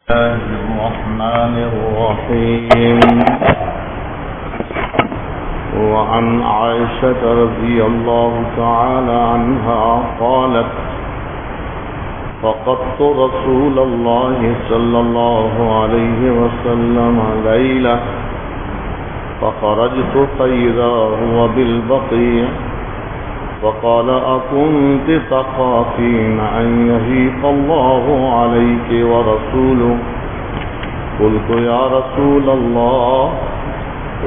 الله الرحمن الرحيم. وعن عائشة رضي الله تعالى عنها قالت: فقدت رسول الله صلى الله عليه وسلم ليلة فخرجت فإذا هو بالبقيع فقال: أكنت تخافين أن يهيق الله عليك ورسوله؟ قلت: يا رسول الله،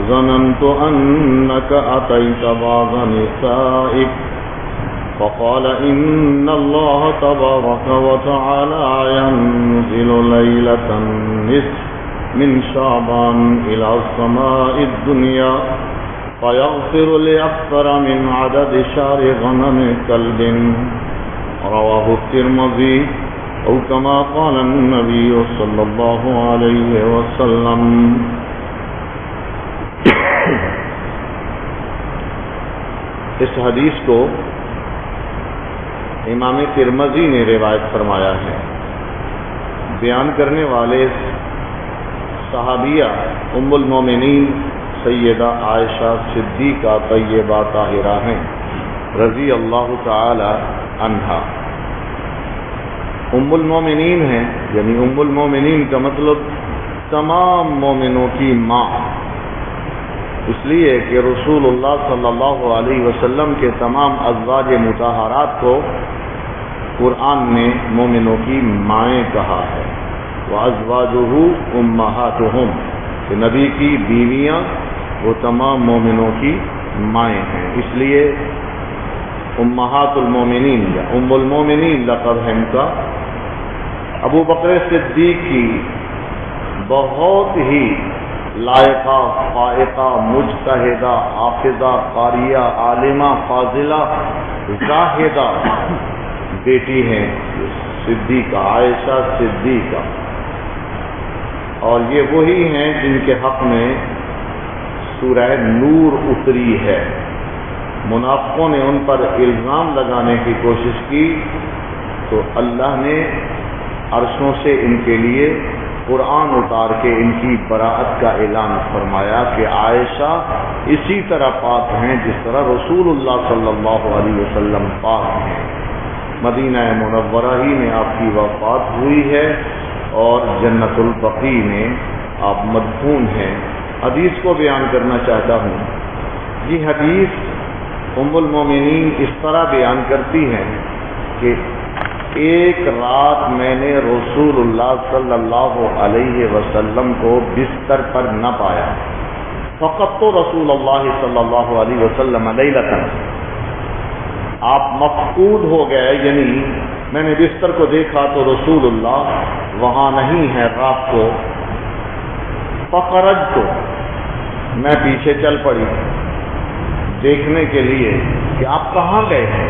ظننت أنك أتيت بعض نسائك. فقال: إن الله تبارك وتعالى ينزل ليلة النصف من شعبان إلى السماء الدنيا فيغفر لأكثر من عدد شعر غنم كلب. رواه الترمذي أو كما قال النبي صلى الله عليه وسلم. اس حدیث کو امام ترمذی نے روایت فرمایا ہے. بیان کرنے والے صحابیہ ام المومنین سیدہ عائشہ صدیقہ طیبہ طاہرہ ہیں رضی اللہ تعالی عنہا. ام المومنین ہیں، یعنی ام المومنین کا مطلب تمام مومنوں کی ماں، اس لیے کہ رسول اللہ صلی اللہ علیہ وسلم کے تمام ازواج مطہرات کو قرآن نے مومنوں کی مائیں کہا ہے. وازواجہ امہاتہم، کہ نبی کی بیویاں وہ تمام مومنوں کی مائیں ہیں، اس لیے امہات المومنین یا ام المومنین لقب ہے ان کا. ابو بکر صدیق کی بہت ہی لائقہ، فائقہ، مجتہدہ، حافظہ، قاریہ، عالمہ، فاضلہ، زاہدہ بیٹی ہیں صدیقہ، عائشہ صدیقہ. اور یہ وہی ہیں جن کے حق میں سورہ نور اتری ہے. منافقوں نے ان پر الزام لگانے کی کوشش کی تو اللہ نے عرشوں سے ان کے لیے قرآن اتار کے ان کی براءت کا اعلان فرمایا کہ عائشہ اسی طرح پاک ہیں جس طرح رسول اللہ صلی اللہ علیہ وسلم پاک ہیں. مدینہ منورہ ہی میں آپ کی وفات ہوئی ہے اور جنت البقیع میں آپ مدفون ہیں. حدیث کو بیان کرنا چاہتا ہوں. یہ حدیث ام المومنین اس طرح بیان کرتی ہے کہ ایک رات میں نے رسول اللہ صلی اللہ علیہ وسلم کو بستر پر نہ پایا. فقط تو رسول اللہ صلی اللہ علیہ وسلم لیلۃ، آپ مفقود ہو گئے، یعنی میں نے بستر کو دیکھا تو رسول اللہ وہاں نہیں ہے رات کو. فخرجت، میں پیچھے چل پڑی دیکھنے کے لیے کہ آپ کہاں گئے ہیں.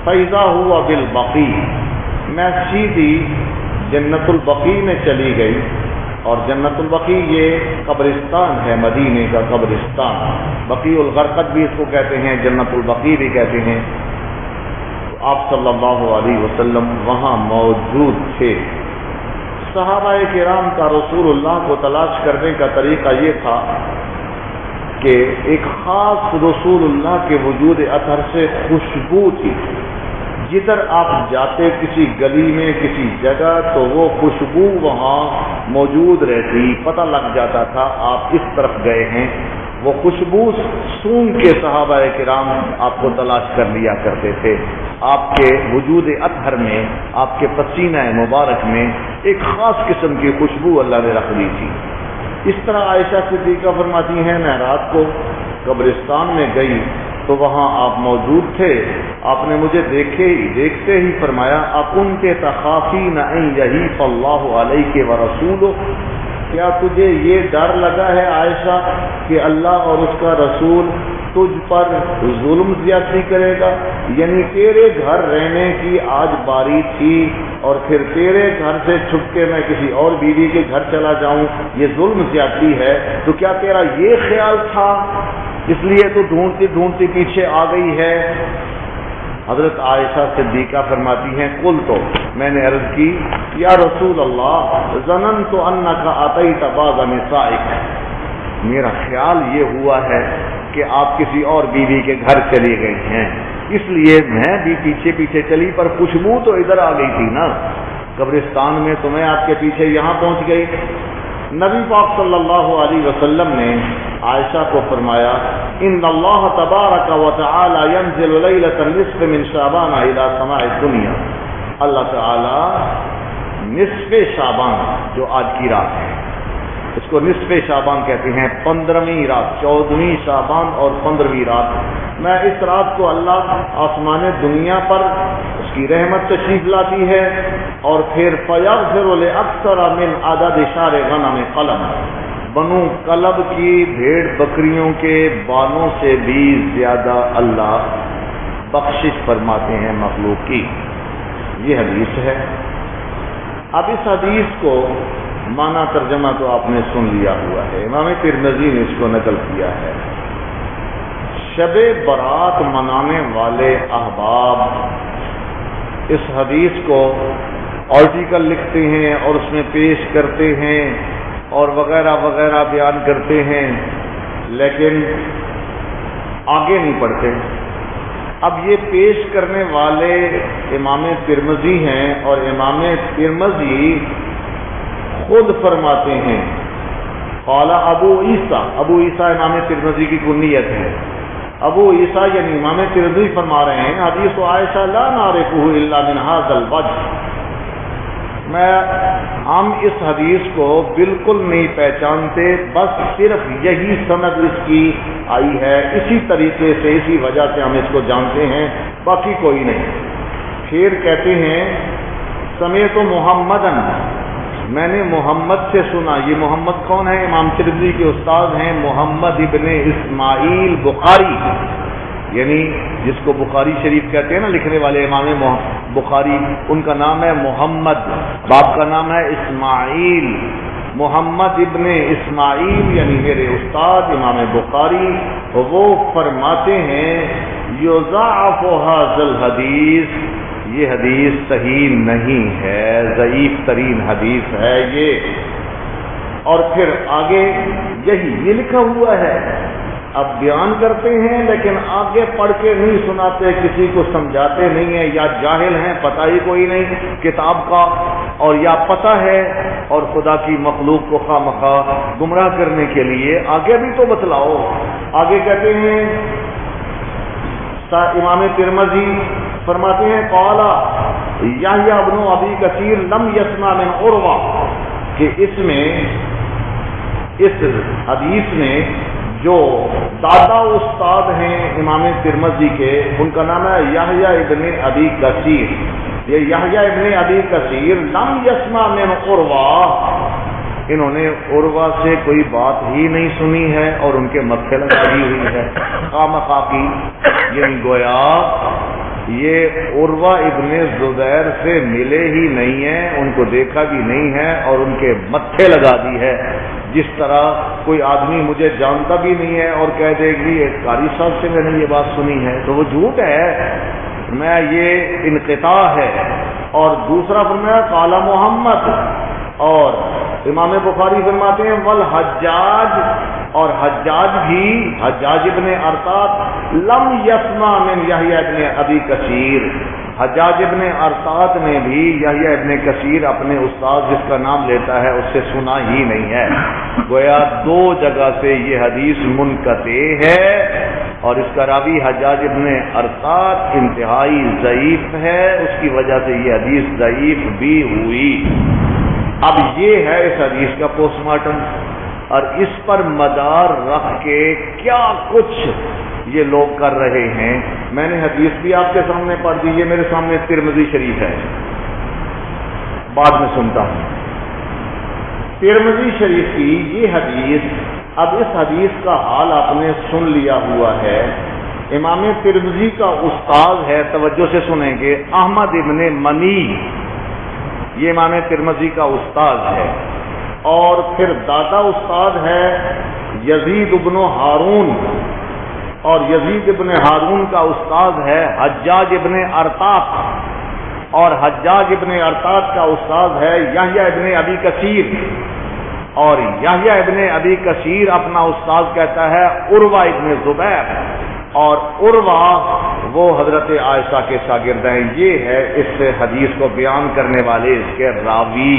فَإِذَا هُوَ بِالْبَقِيعِ، میں سیدھی جنت البقیع میں چلی گئی. اور جنت البقیع یہ قبرستان ہے، مدینے کا قبرستان. بقیع الغرقد بھی اس کو کہتے ہیں، جنت البقیع بھی کہتے ہیں. آپ صلی اللہ علیہ وسلم وہاں موجود تھے. صحابہ کرام کا رسول اللہ کو تلاش کرنے کا طریقہ یہ تھا کہ ایک خاص رسول اللہ کے وجود اطہر سے خوشبو تھی. جدھر آپ جاتے کسی گلی میں کسی جگہ تو وہ خوشبو وہاں موجود رہتی، پتہ لگ جاتا تھا آپ اس طرف گئے ہیں. وہ خوشبو سونگ کے صحابہ کرام آپ کو تلاش کر لیا کرتے تھے. آپ کے وجود اطہر میں، آپ کے پسینہ مبارک میں ایک خاص قسم کی خوشبو اللہ نے رکھ دی تھی. اس طرح عائشہ صدیقہ فرماتی ہیں میں رات کو قبرستان میں گئی تو وہاں آپ موجود تھے. آپ نے مجھے دیکھتے ہی فرمایا: اکنت تخافین ان یحیف اللہ علیک ورسولہ، کیا تجھے یہ ڈر لگا ہے عائشہ کہ اللہ اور اس کا رسول تجھ پر ظلم زیادتی کرے گا؟ یعنی تیرے گھر رہنے کی آج باری تھی اور پھر تیرے گھر سے چھپ کے میں کسی اور بیوی کے گھر چلا جاؤں، یہ ظلم زیادتی ہے. تو کیا تیرا یہ خیال تھا؟ اس لیے تو ڈھونڈتی ڈھونڈتی پیچھے آ گئی ہے. حضرت عائشہ صدیقہ فرماتی ہیں قل تو میں نے عرض کی یا رسول اللہ ظننت انک اتیت بعض نسائک، میرا خیال یہ ہوا ہے کہ آپ کسی اور بیوی کے گھر چلی گئی ہیں، اس لیے میں بھی پیچھے پیچھے چلی، پر خوشبو تو ادھر آ گئی تھی نا قبرستان میں، تو میں آپ کے پیچھے یہاں پہنچ گئی۔ نبی پاک صلی اللہ علیہ وسلم نے عائشہ کو فرمایا ان اللہ تبارک و تعالی ينزل لیلۃ النصف من شعبان الى سماء الدنیا، اللہ تعالی نصف شعبان جو آج کی رات ہے اس کو نصف شعبان کہتے ہیں، 15ویں رات، 14ویں شعبان اور 15ویں رات، میں اس رات کو اللہ آسمان دنیا پر اس کی رحمت تشریف لاتی ہے، اور پھر فیغفر لاکثر من عدد شعر غنم قلب، بنو قلب کی بھیڑ بکریوں کے بالوں سے بھی زیادہ اللہ بخشش فرماتے ہیں مخلوق کی۔ یہ حدیث ہے۔ اب اس حدیث کو معنی ترجمہ تو آپ نے سن لیا ہوا ہے، امام ترمذی نے اس کو نقل کیا ہے۔ شب برات منانے والے احباب اس حدیث کو آرٹیکل لکھتے ہیں اور اس میں پیش کرتے ہیں اور وغیرہ وغیرہ بیان کرتے ہیں، لیکن آگے نہیں پڑھتے۔ اب یہ پیش کرنے والے امام ترمذی ہیں، اور امام ترمذی خود فرماتے ہیں قال ابو عیسیٰ، ابو عیسیٰ امام ترمذی کی کنیت ہے، ابو عیسیٰ یعنی امام ترمذی فرما رہے ہیں حدیث عائشہ لا نعرفہ الا من هذا الوجه، ہم اس حدیث کو بالکل نہیں پہچانتے، بس صرف یہی سند اس کی آئی ہے، اسی طریقے سے اسی وجہ سے ہم اس کو جانتے ہیں، باقی کوئی نہیں۔ پھر کہتے ہیں سمیت محمدن، میں نے محمد سے سنا، یہ محمد کون ہے؟ امام ترمذی کے استاد ہیں محمد ابن اسماعیل بخاری، یعنی جس کو بخاری شریف کہتے ہیں نا لکھنے والے امام بخاری، ان کا نام ہے محمد، باپ کا نام ہے اسماعیل، محمد ابن اسماعیل یعنی میرے استاد امام بخاری، وہ فرماتے ہیں یضاعف ھذا الحدیث، یہ حدیث صحیح نہیں ہے، ضعیف ترین حدیث ہے یہ۔ اور پھر آگے یہ لکھا ہوا ہے، اب بیان کرتے ہیں لیکن آگے پڑھ کے نہیں سناتے، کسی کو سمجھاتے نہیں ہیں، یا جاہل ہیں پتہ ہی کوئی نہیں کتاب کا، اور یا پتہ ہے اور خدا کی مخلوق کو خواہ مخواہ گمراہ کرنے کے لیے آگے بھی تو بتلاؤ۔ آگے کہتے ہیں امام ترمذی فرماتے ہیں قال یحییٰ ابن ابی کثیر لم یسمع من عروہ، کہ اس میں اس حدیث میں جو دادا استاد ہیں امام ترمذی کے، ان کا نام ہے یحییٰ ابن ابی کثیر، یہ یحییٰ ابن ابی کثیر لم یسمع من عروہ، انہوں نے عروہ سے کوئی بات ہی نہیں سنی ہے اور ان کے متھے لگائی ہوئی ہے خامخواہ کی، یعنی گویا یہ عروہ ابن زبیر سے ملے ہی نہیں ہیں، ان کو دیکھا بھی نہیں ہے اور ان کے متھے لگا دی ہے، جس طرح کوئی آدمی مجھے جانتا بھی نہیں ہے اور کہہ دے گی قاری صاحب سے میں نے یہ بات سنی ہے، تو وہ جھوٹ ہے، میں یہ انقطاع ہے۔ اور دوسرا فرمایا قال محمد، اور امام بخاری فرماتے ہیں والحجاج، اور حجاج بھی، حجاج ابن ارطاط لم یسمع من یحییٰ ابن ابی کثیر، حجاج ابن ارطاط نے بھی یحییٰ ابن کثیر اپنے استاد جس کا نام لیتا ہے اس سے سنا ہی نہیں ہے، گویا دو جگہ سے یہ حدیث منقطع ہے، اور اس کا راوی حجاج ابن ارطاط انتہائی ضعیف ہے، اس کی وجہ سے یہ حدیث ضعیف بھی ہوئی۔ اب یہ ہے اس حدیث کا پوسٹ مارٹم، اور اس پر مدار رکھ کے کیا کچھ یہ لوگ کر رہے ہیں۔ میں نے حدیث بھی آپ کے سامنے پڑھ دی، یہ میرے سامنے ترمذی شریف ہے، بعد میں سنتا ہوں ترمذی شریف کی یہ حدیث۔ اب اس حدیث کا حال آپ نے سن لیا ہوا ہے، امام ترمذی کا استاد ہے، توجہ سے سنیں گے، احمد ابن منی، یہ امام ترمذی کا استاد ہے، اور پھر دادا استاد ہے یزید ابن ہارون، اور یزید ابن ہارون کا استاد ہے حجاج ابن ارطاط، اور حجاج ابن ارطاط کا استاد ہے یحییٰ ابن ابی کثیر، اور یحییٰ ابن ابی کثیر اپنا استاد کہتا ہے عروہ ابن زبیر، اور عروہ وہ حضرت عائشہ کے شاگرد ہیں۔ یہ ہے اس حدیث کو بیان کرنے والے اس کے راوی۔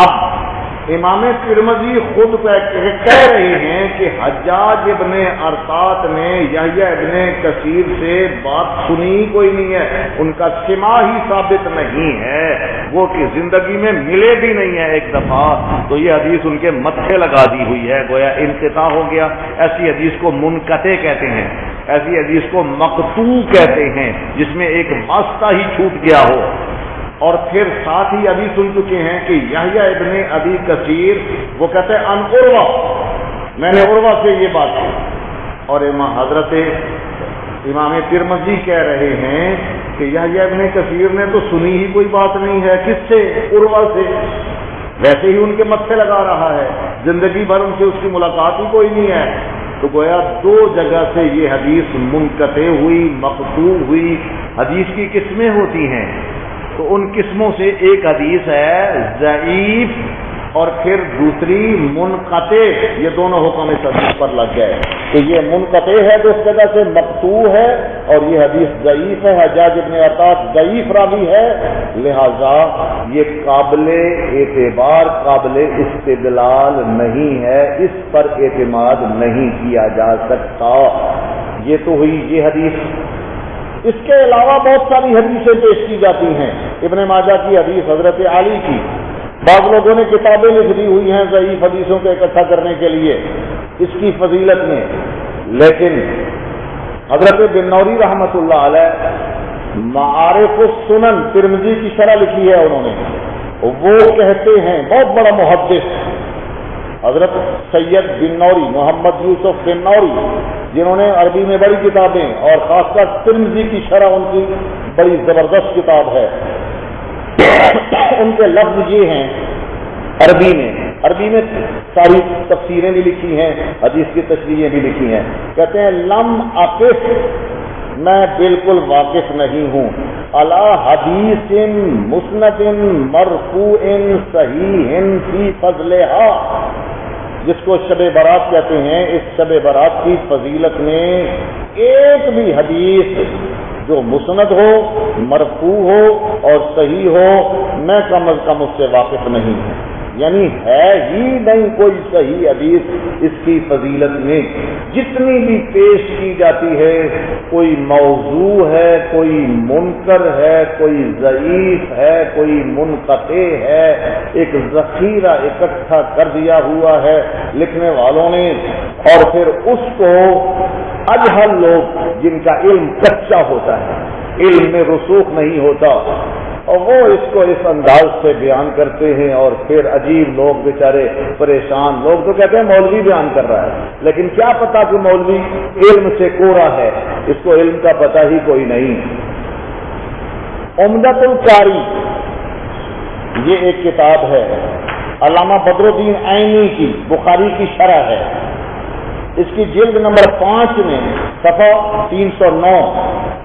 اب امام ترمذی خود کہہ رہے ہیں کہ حجاج ابن ارطاط نے یحییٰ ابن کثیر سے بات سنی کوئی نہیں ہے، ان کا سماع ہی ثابت نہیں ہے، وہ کہ زندگی میں ملے بھی نہیں ہے ایک دفعہ، تو یہ حدیث ان کے متھے لگا دی ہوئی ہے، گویا انقطاع ہو گیا۔ ایسی حدیث کو منقطع کہتے ہیں، ایسی حدیث کو مقطوع کہتے ہیں جس میں ایک واسطہ ہی چھوٹ گیا ہو۔ اور پھر ساتھ ہی ابھی سن چکے ہیں کہ یحییٰ ابن ابی کثیر وہ کہتے ہیں ان عروہ، میں نے عروہ سے یہ بات کی، اور حضرت امام ترمذی کہہ رہے ہیں کہ یحییٰ ابن کثیر نے تو سنی ہی کوئی بات نہیں ہے، کس سے؟ عروہ سے، ویسے ہی ان کے متھے لگا رہا ہے، زندگی بھر ان سے اس کی ملاقات ہی کوئی نہیں ہے، تو گویا دو جگہ سے یہ حدیث منقطع ہوئی، مقطوع ہوئی۔ حدیث کی قسمیں ہوتی ہیں، تو ان قسموں سے ایک حدیث ہے ضعیف اور پھر دوسری منقطع، یہ دونوں حکم اس حدیث پر لگ گئے کہ یہ منقطع ہے تو اس جگہ سے مقطوع ہے، اور یہ حدیث ضعیف ہے، حجاج ابن ارطاط ضعیف راوی ہے، لہذا یہ قابل اعتبار قابل استدلال نہیں ہے، اس پر اعتماد نہیں کیا جا سکتا۔ یہ تو ہوئی یہ حدیث۔ اس کے علاوہ بہت ساری حدیثیں پیش کی جاتی ہیں، ابن ماجہ کی حدیث حضرت علی کی، بعض لوگوں نے کتابیں لکھ دی ہوئی ہیں ضعیف حدیثوں کو اکٹھا کرنے کے لیے اس کی فضیلت میں، لیکن حضرت بنوری رحمۃ اللہ علیہ معارف السنن ترمذی کی شرح لکھی ہے انہوں نے، وہ کہتے ہیں، بہت بڑا محدث حضرت سید بنوری محمد یوسف بنوری، جنہوں نے عربی میں بڑی کتابیں اور خاص کر ترمذی کی شرح ان کی بڑی زبردست کتاب ہے، ان کے لفظ یہ ہیں عربی میں ساری تفسیریں بھی لکھی ہیں، حدیث کی تشریحیں بھی لکھی ہیں، کہتے ہیں لم اقف، میں بالکل واقف نہیں ہوں، علی حدیث مسند مرفوع صحیح فی فضلہا، جس کو شب برات کہتے ہیں، اس شب برات کی فضیلت میں ایک بھی حدیث جو مسند ہو، مرفوع ہو اور صحیح ہو، میں کم از کم اس سے واقف نہیں ہوں، یعنی ہے ہی نہیں کوئی صحیح حدیث اس کی فضیلت میں، جتنی بھی پیش کی جاتی ہے کوئی موضوع ہے، کوئی منکر ہے، کوئی ضعیف ہے، کوئی منقطع ہے، ایک ذخیرہ اکٹھا کر دیا ہوا ہے لکھنے والوں نے، اور پھر اس کو اجہل لوگ جن کا علم کچا ہوتا ہے، علم میں رسوخ نہیں ہوتا، اور وہ اس کو اس انداز سے بیان کرتے ہیں، اور پھر عجیب لوگ بیچارے پریشان، لوگ تو کہتے ہیں مولوی بیان کر رہا ہے، لیکن کیا پتا کہ مولوی علم سے کورا ہے، اس کو علم کا پتہ ہی کوئی نہیں۔ عمدۃ القاری یہ ایک کتاب ہے علامہ بدر الدین عینی کی، بخاری کی شرح ہے، اس کی جلد نمبر 5 میں صفحہ 309،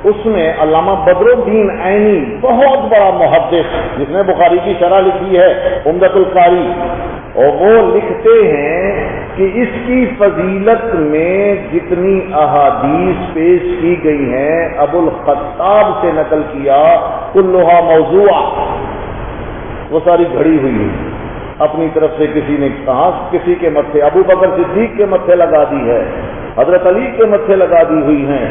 اس میں علامہ بدر الدین عینی بہت بڑا محدث جس نے بخاری کی شرح لکھی ہے عمدۃ القاری، اور وہ لکھتے ہیں کہ اس کی فضیلت میں جتنی احادیث پیش کی گئی ہیں ابو الخطاب سے نقل کیا، کلھا موضوع، وہ ساری گھڑی ہوئی ہے، اپنی طرف سے کسی نے کہا، کسی کے متھے ابو بکر صدیق کے متھے لگا دی ہے، حضرت علی کے متھے لگا دی ہوئی ہیں،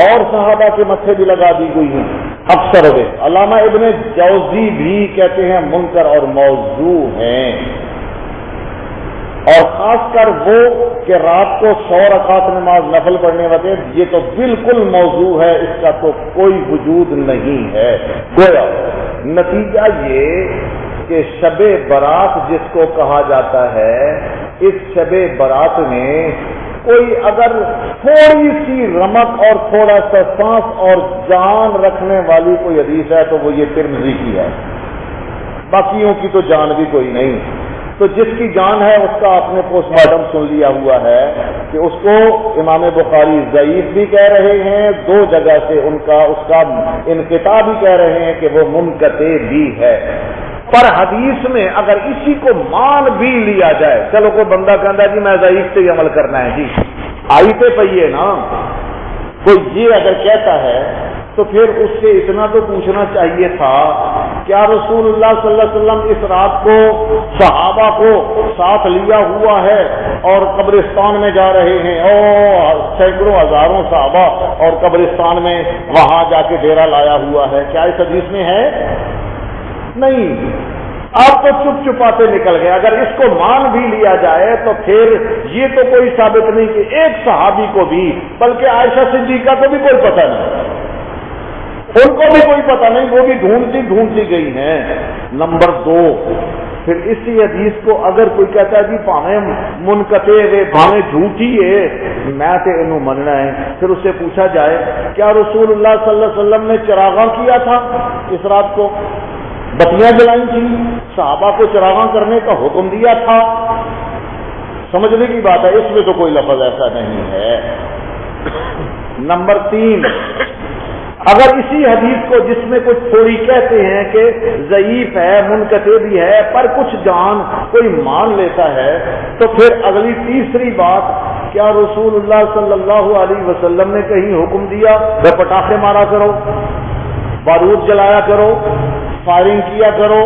اور صحابہ کے متھے بھی لگا دی ہوئی ہیں اکثر ہوئے۔ علامہ ابن جوزی بھی کہتے ہیں منکر اور موضوع ہیں، اور خاص کر وہ کہ رات کو 100 رکعت نماز نفل پڑھنے والے، یہ تو بالکل موضوع ہے، اس کا تو کوئی وجود نہیں ہے۔ گویا نتیجہ یہ کہ شب برات جس کو کہا جاتا ہے، اس شب برات میں کوئی اگر تھوڑی سی رمق اور تھوڑا سا سانس اور جان رکھنے والی کوئی حدیث ہے تو وہ یہ ترمذی کی ہے، باقیوں کی تو جان بھی کوئی نہیں۔ تو جس کی جان ہے اس کا آپ نے پوسٹ مارٹم سن لیا ہوا ہے کہ اس کو امام بخاری ضعیف بھی کہہ رہے ہیں، دو جگہ سے اس کا انقطاع بھی کہہ رہے ہیں کہ وہ منقطع بھی ہے۔ پر حدیث میں اگر اسی کو مان بھی لیا جائے، چلو کوئی بندہ کہتا جی میں ضعیف سے ہی عمل کرنا ہے، جی آئی پہ پہیے نا، کوئی یہ اگر کہتا ہے تو پھر اس سے اتنا تو پوچھنا چاہیے تھا، کیا رسول اللہ صلی اللہ علیہ وسلم اس رات کو صحابہ کو ساتھ لیا ہوا ہے اور قبرستان میں جا رہے ہیں، اور سینکڑوں ہزاروں صحابہ اور قبرستان میں وہاں جا کے ڈیرا لایا ہوا ہے؟ کیا اس حدیث میں ہے؟ نہیں۔ آپ تو چپ چپاتے نکل گئے۔ اگر اس کو مان بھی لیا جائے تو پھر یہ تو کوئی ثابت نہیں کہ ایک صحابی کو بھی، بلکہ عائشہ صدیقہ کو بھی کوئی پتہ نہیں، ان کو بھی کوئی پتہ نہیں، وہ بھی ڈھونڈتی گئی ہیں۔ نمبر دو، پھر اسی حدیث کو اگر کوئی کہتا ہے جی بھاویں منقطع ہے بھاویں جھوٹی ہے، میں تے انہوں مننا ہے، پھر اس سے پوچھا جائے کیا رسول اللہ صلی اللہ علیہ وسلم نے چراغاں کیا تھا اس رات کو؟ بتیاں جلائی تھی، صحابہ کو چراغاں کرنے کا حکم دیا تھا؟ سمجھنے کی بات ہے، اس میں تو کوئی لفظ ایسا نہیں ہے۔ نمبر تین، اگر اسی حدیث کو جس میں کچھ تھوڑی کہتے ہیں کہ ضعیف ہے، منقطع بھی ہے، پر کچھ جان کوئی مان لیتا ہے، تو پھر اگلی تیسری بات، کیا رسول اللہ صلی اللہ علیہ وسلم نے کہیں حکم دیا کہ پٹاخے مارا کرو، بارود جلایا کرو، فائرنگ کیا کرو،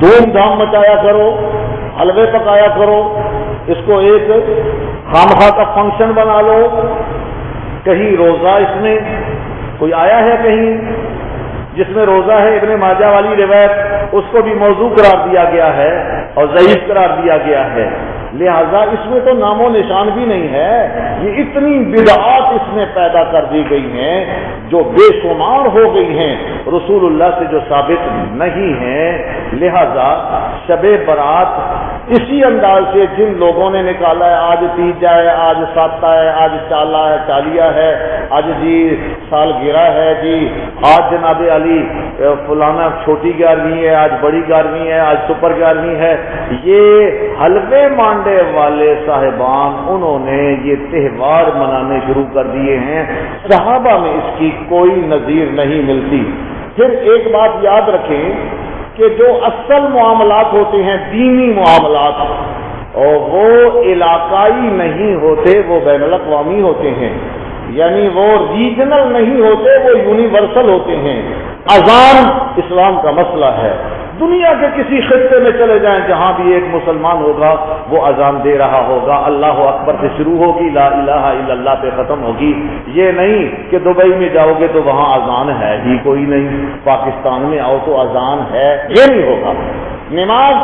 دھوم دھام مچایا کرو، حلوے پکایا کرو، اس کو ایک خامخواہ کا فنکشن بنا لو؟ کہیں روزہ اس میں کوئی آیا ہے کہیں جس میں روزہ ہے؟ ابن ماجہ والی روایت اس کو بھی موضوع قرار دیا گیا ہے اور ضعیف قرار دیا گیا ہے، لہذا اس میں تو نام و نشان بھی نہیں ہے۔ یہ اتنی بدعات اس میں پیدا کر دی گئی ہیں جو بے شمار ہو گئی ہیں، رسول اللہ سے جو ثابت نہیں ہیں۔ لہذا شب برات اسی انداز سے جن لوگوں نے نکالا ہے، آج تیجا ہے، آج ساتہ ہے، آج چالا ہے، چالیہ ہے، آج جی سالگرہ ہے، جی آج جناب علی فلانا چھوٹی 11ویں ہے، آج بڑی 11ویں ہے، آج سپر 11ویں ہے، یہ حلوے مانڈے والے صاحبان انہوں نے یہ تہوار منانے شروع کر دیے ہیں، صحابہ میں اس کی کوئی نظیر نہیں ملتی۔ پھر ایک بات یاد رکھیں کہ جو اصل معاملات ہوتے ہیں، دینی معاملات، اور وہ علاقائی نہیں ہوتے، وہ بین الاقوامی ہوتے ہیں، یعنی وہ ریجنل نہیں ہوتے، وہ یونیورسل ہوتے ہیں۔ اذان اسلام کا مسئلہ ہے، دنیا کے کسی خطے میں چلے جائیں جہاں بھی ایک مسلمان ہوگا وہ اذان دے رہا ہوگا، اللہ اکبر سے شروع ہوگی، لا الہ الا اللہ پہ ختم ہوگی۔ یہ نہیں کہ دبئی میں جاؤ گے تو وہاں اذان ہے ہی کوئی نہیں، پاکستان میں آؤ تو اذان ہے، یہ نہیں ہوگا۔ نماز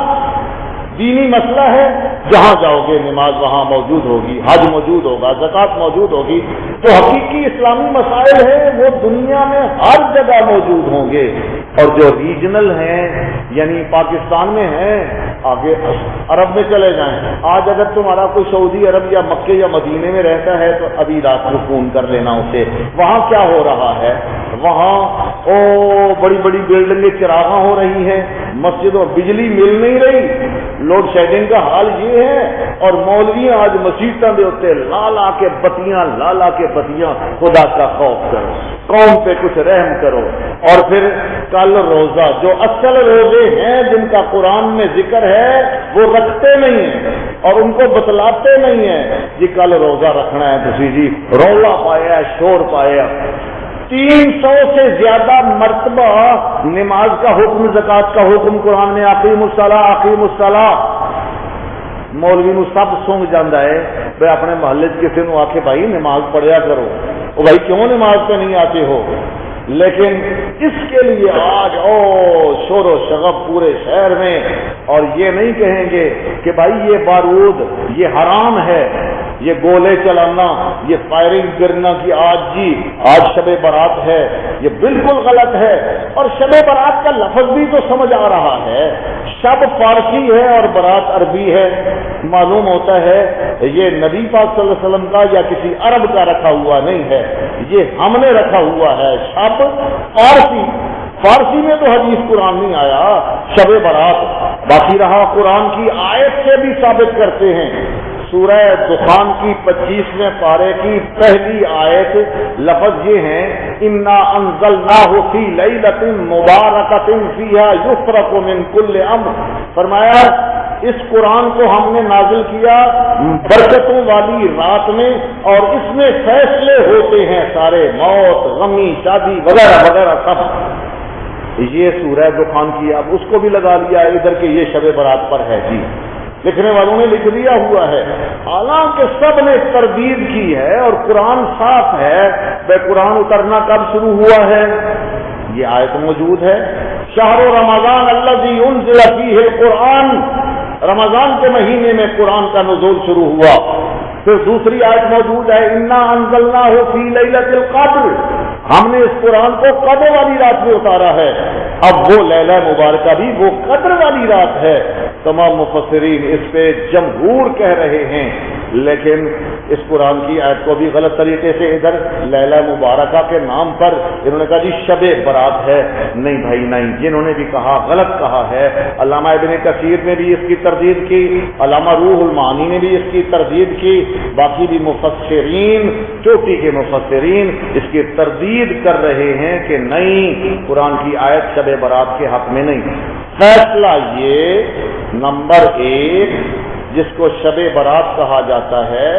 دینی مسئلہ ہے، جہاں جاؤ گے نماز وہاں موجود ہوگی، حج موجود ہوگا، زکوٰۃ موجود ہوگی۔ جو حقیقی اسلامی مسائل ہیں وہ دنیا میں ہر جگہ موجود ہوں گے، اور جو ریجنل ہیں یعنی پاکستان میں ہیں، آگے عرب میں چلے جائیں، آج اگر تمہارا کوئی سعودی عرب یا مکے یا مدینے میں رہتا ہے تو ابھی رات کو فون کر لینا اسے، وہاں کیا ہو رہا ہے، وہاں بڑی بڑی بلڈنگیں چراغاں ہو رہی ہیں، مسجدوں بجلی مل نہیں رہی، لوڈ شیڈنگ کا حال یہ ہے، اور مولوی آج مسیحوں کے اتنے لا لا کے بتیاں، خدا کا خوف کرو، قوم پہ کچھ رحم کرو۔ اور پھر کل روزہ، جو اصل روزے ہیں جن کا قرآن میں ذکر ہے وہ رکھتے نہیں ہیں اور ان کو بتلاتے نہیں ہیں، جی کل روزہ رکھنا ہے، تو جی رولا پایا، شور پایا۔ 300 سے زیادہ مرتبہ نماز کا حکم، زکوٰۃ کا حکم قرآن میں، اقیموا الصلاۃ اقیموا الصلاۃ۔ مولوی نو سب سونگ جاندہ ہے، بھائی اپنے محلے کسی نو آکے بھائی نماز پڑھیا کرو، او بھائی کیوں نماز پہ نہیں آتے ہو؟ لیکن اس کے لیے آج شور و شغب پورے شہر میں، اور یہ نہیں کہیں گے کہ بھائی یہ بارود یہ حرام ہے، یہ گولے چلانا، یہ فائرنگ کرنا کہ آج شب برات ہے، یہ بالکل غلط ہے۔ اور شب برات کا لفظ بھی تو سمجھ آ رہا ہے، شب فارسی ہے اور برات عربی ہے، معلوم ہوتا ہے یہ نبی پاک صلی اللہ علیہ وسلم کا یا کسی عرب کا رکھا ہوا نہیں ہے، یہ ہم نے رکھا ہوا ہے شب فارسی میں تو حدیث قرآن نہیں آیا شب برات۔ باقی رہا قرآن کی آیت سے بھی ثابت کرتے ہیں. سورہ دخان کی 25ویں پارے کی پہلی آیت لفظ یہ ہیں انا انزلناہ فی لیلۃ مبارکۃ فیہا یفرق من کل امر. فرمایا اس قرآن کو ہم نے نازل کیا برکتوں والی رات میں اور اس میں فیصلے ہوتے ہیں سارے، موت، غمی، شادی وغیرہ وغیرہ سب. یہ سورہ دخان کی، اب اس کو بھی لگا لیا ادھر کہ یہ شب برات پر ہے. جی لکھنے والوں نے لکھ دیا ہوا ہے، حالانکہ سب نے تردید کی ہے اور قرآن صاف ہے. بے قرآن اترنا کب شروع ہوا ہے؟ یہ آیت موجود ہے، شہر رمضان الذی انزل فیہ القرآن، رمضان کے مہینے میں قرآن کا نزول شروع ہوا. پھر دوسری آیت موجود ہے انا انزلناہ فی لیلۃ القدر، ہم نے اس قرآن کو قدر والی رات میں اتارا ہے. اب وہ لیلہ مبارکہ بھی وہ قدر والی رات ہے. تمام مفسرین اس پہ جمہور کہہ رہے ہیں، لیکن اس قرآن کی آیت کو بھی غلط طریقے سے ادھر لیلہ مبارکہ کے نام پر انہوں نے کہا جی شب برات ہے. نہیں بھائی نہیں، جنہوں نے بھی کہا غلط کہا ہے. علامہ ابن کثیر نے بھی اس کی تردید کی، علامہ روح المعانی نے بھی اس کی تردید کی، باقی بھی مفسرین چوٹی کے مفسرین اس کی تردید کر رہے ہیں کہ نہیں، قرآن کی آیت شب برات کے حق میں نہیں. فیصلہ یہ نمبر 1 جس کو شب برات کہا جاتا ہے،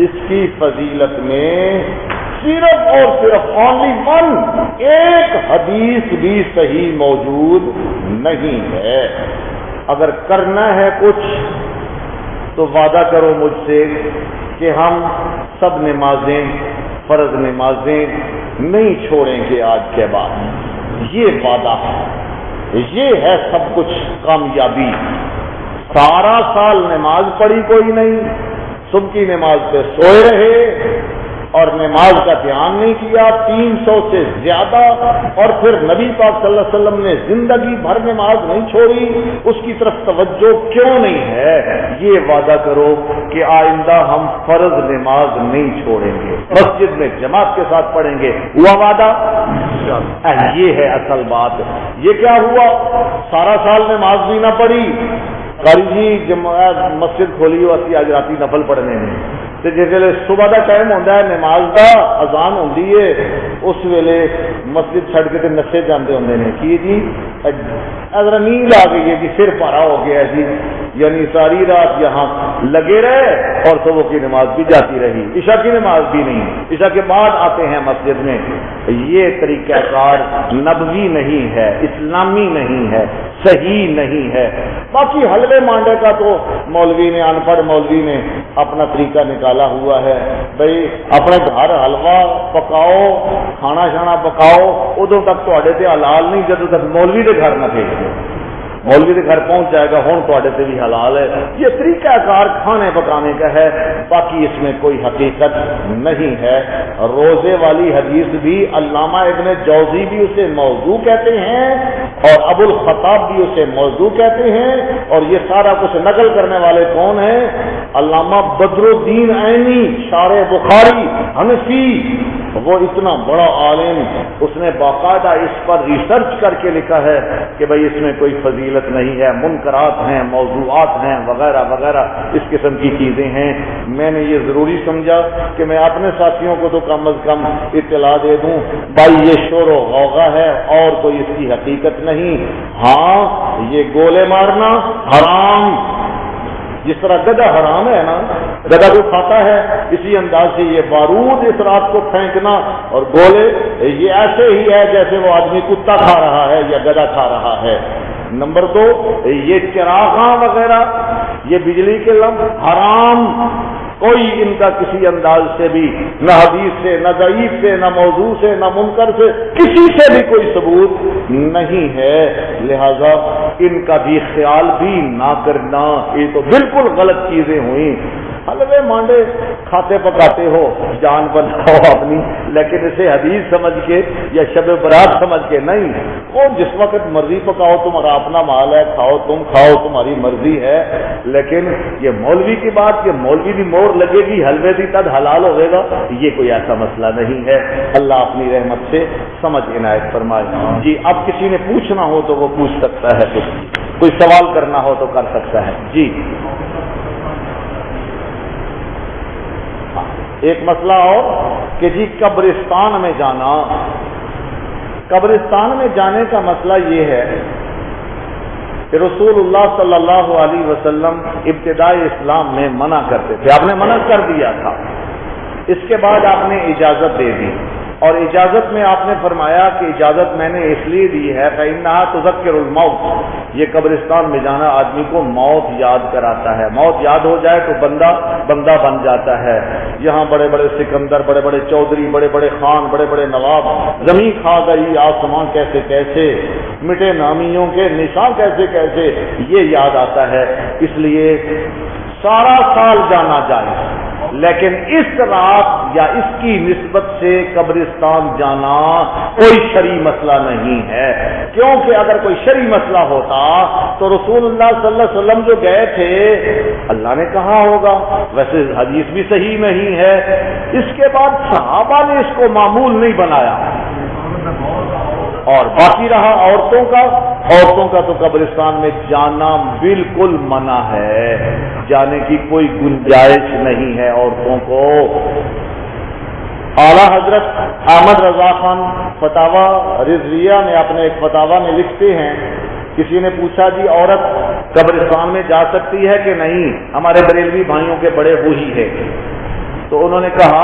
اس کی فضیلت میں صرف اور صرف اونلی ون، ایک حدیث بھی صحیح موجود نہیں ہے. اگر کرنا ہے کچھ تو وعدہ کرو مجھ سے کہ ہم سب نمازیں، فرض نمازیں نہیں چھوڑیں گے آج کے بعد. یہ وعدہ ہے، یہ ہے سب کچھ کامیابی. سارا سال نماز پڑھی کوئی نہیں، صبح کی نماز پہ سوئے رہے اور نماز کا دھیان نہیں کیا 300 سے زیادہ، اور پھر نبی پاک صلی اللہ علیہ وسلم نے زندگی بھر نماز نہیں چھوڑی، اس کی طرف توجہ کیوں نہیں ہے؟ یہ وعدہ کرو کہ آئندہ ہم فرض نماز نہیں چھوڑیں گے، مسجد میں جماعت کے ساتھ پڑھیں گے. ہوا وعدہ؟ یہ ہے اصل بات. یہ کیا ہوا؟ سارا سال نماز بھی نہ پڑھی، قاری جی مسجد کھولی ہو اسی آج راتی نفل پڑھنے میں، تو جس ویلے صبح کا ٹائم ہوتا ہے نماز کا اذان ہوتی ہے اس ویلے مسجد چھڑ کے نشے جانے ہوتے ہیں کہ جی اگر نیند آ گئی ہے جی، سر پارا ہو گیا جی، یعنی ساری رات یہاں لگے رہے اور صبح کی نماز بھی جاتی رہی، عشاء کی نماز بھی نہیں، عشاء کے بعد آتے ہیں مسجد میں. یہ طریقہ کار نبوی نہیں ہے، اسلامی نہیں ہے، صحیح نہیں ہے. باقی حلوے مانڈے کا تو مولوی نے، ان پڑھ مولوی نے اپنا طریقہ نکالا ہوا ہے. بھائی اپنے گھر حلوہ پکاؤ، کھانا شانا پکاؤ، ادو تک تے حلال نہیں جدو تک مولوی کے گھر نہ بھیج دو. مولوی کے گھر پہنچ جائے گا ہوں تے بھی حلال ہے. یہ طریقہ کار کھانے پکانے کا ہے، باقی اس میں کوئی حقیقت نہیں ہے. روزے والی حدیث بھی علامہ ابن جوزی بھی اسے موضوع کہتے ہیں اور ابو الخطاب بھی اسے موضوع کہتے ہیں، اور یہ سارا کچھ نقل کرنے والے کون ہیں؟ علامہ بدر الدین عینی شارح بخاری حنفی. وہ اتنا بڑا عالم، اس نے باقاعدہ اس پر ریسرچ کر کے لکھا ہے کہ بھائی اس میں کوئی فضیلت نہیں ہے، منکرات ہیں، موضوعات ہیں وغیرہ وغیرہ اس قسم کی چیزیں ہیں. میں نے یہ ضروری سمجھا کہ میں اپنے ساتھیوں کو تو کم از کم اطلاع دے دوں بھائی یہ شور و غوغا ہے اور کوئی اس کی حقیقت نہیں. ہاں یہ گولے مارنا حرام، جس طرح گدا حرام ہے نا، گدا کو کھاتا ہے، اسی انداز سے یہ بارود اس رات کو پھینکنا اور گولے یہ ایسے ہی ہے جیسے وہ آدمی کتا کھا رہا ہے یا گدا کھا رہا ہے. نمبر 2 یہ چراغاں وغیرہ، یہ بجلی کے لمب حرام. کوئی ان کا کسی انداز سے بھی نہ حدیث سے، نہ ضعیف سے، نہ موضوع سے، نہ منکر سے، کسی سے بھی کوئی ثبوت نہیں ہے. لہذا ان کا بھی خیال بھی نہ کرنا، یہ تو بالکل غلط چیزیں ہوئیں. حلوے مانڈے کھاتے پکاتے ہو، جان بناؤ اپنی، لیکن اسے حدیث سمجھ کے یا شب برات سمجھ کے نہیں. وہ جس وقت مرضی پکاؤ، تمہارا اپنا مال ہے، کھاؤ تم، کھاؤ تمہاری مرضی ہے. لیکن یہ مولوی کی بات کہ مولوی بھی مور لگے گی حلوے دی تد حلال ہوئے گا، یہ کوئی ایسا مسئلہ نہیں ہے. اللہ اپنی رحمت سے سمجھ عنایت فرمائے. جی اب کسی نے پوچھنا ہو تو وہ پوچھ سکتا ہے کچھ. کوئی سوال کرنا ہو تو کر سکتا ہے. جی ایک مسئلہ اور کہ جی قبرستان میں جانا، قبرستان میں جانے کا مسئلہ یہ ہے کہ رسول اللہ صلی اللہ علیہ وسلم ابتدائی اسلام میں منع کرتے تھے. آپ نے منع کر دیا تھا، اس کے بعد آپ نے اجازت دے دی، اور اجازت میں آپ نے فرمایا کہ اجازت میں نے اس لیے دی ہے فإنها تذکر الموت، یہ قبرستان میں جانا آدمی کو موت یاد کراتا ہے. موت یاد ہو جائے تو بندہ بن جاتا ہے. یہاں بڑے بڑے سکندر، بڑے بڑے چودھری، بڑے بڑے خان، بڑے بڑے نواب، زمین کھا گئی، آسمان کیسے کیسے، مٹے نامیوں کے نشان کیسے کیسے، یہ یاد آتا ہے. اس لیے سارا سال جانا جائز، لیکن اس رات یا اس کی نسبت سے قبرستان جانا کوئی شرعی مسئلہ نہیں ہے. کیونکہ اگر کوئی شرعی مسئلہ ہوتا تو رسول اللہ صلی اللہ علیہ وسلم جو گئے تھے اللہ نے کہا ہوگا. ویسے حدیث بھی صحیح نہیں ہے. اس کے بعد صحابہ نے اس کو معمول نہیں بنایا. اور باقی رہا عورتوں کا تو قبرستان میں جانا بالکل منع ہے، جانے کی کوئی گنجائش نہیں ہے عورتوں کو. اعلیٰ حضرت احمد رضا خان فتاوی رضویہ میں اپنے ایک فتاوی میں لکھتے ہیں، کسی نے پوچھا جی عورت قبرستان میں جا سکتی ہے کہ نہیں، ہمارے بریلوی بھائیوں کے بڑے وہی ہے. تو انہوں نے کہا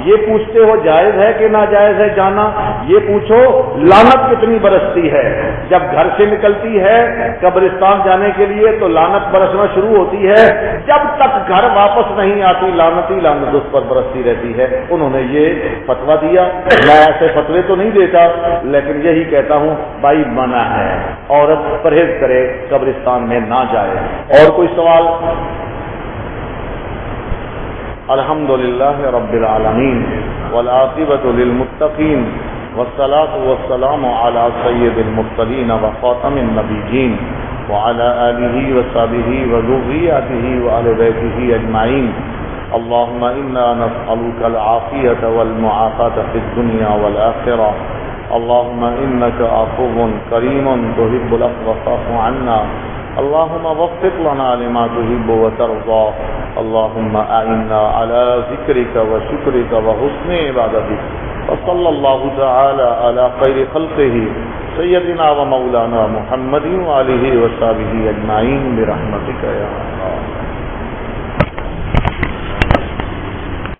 یہ پوچھتے ہو جائز ہے کہ ناجائز ہے جانا، یہ پوچھو لعنت کتنی برستی ہے. جب گھر سے نکلتی ہے قبرستان جانے کے لیے تو لعنت برسنا شروع ہوتی ہے، جب تک گھر واپس نہیں آتی لعنت ہی لعنت اس پر برستی رہتی ہے. انہوں نے یہ فتویٰ دیا. میں ایسے فتوے تو نہیں دیتا، لیکن یہی کہتا ہوں بھائی منع ہے، عورت پرہیز کرے، قبرستان میں نہ جائے. اور کوئی سوال؟ الحمدللہ رب العالمین والعاقبۃ للمتقین والصلاة والسلام علی سید المرسلین وخاتم النبیین وعلی آلہ وصحبہ وذریتہ وآل بیتہ اجمعین. اللهم إنا نسألك العافية والمعافاة في الدنيا والآخرة. اللهم إنك عفو كريم تحب العفو فاعف عنا. اللهم وفق لنا لما تحب وترضى. اللهم أعنا على ذكرك وشكرك وحسن عبادتك. وصلى الله تعالى على خير خلقه سيدنا ومولانا محمد وآله وصحبه أجمعين برحمتك يا الله.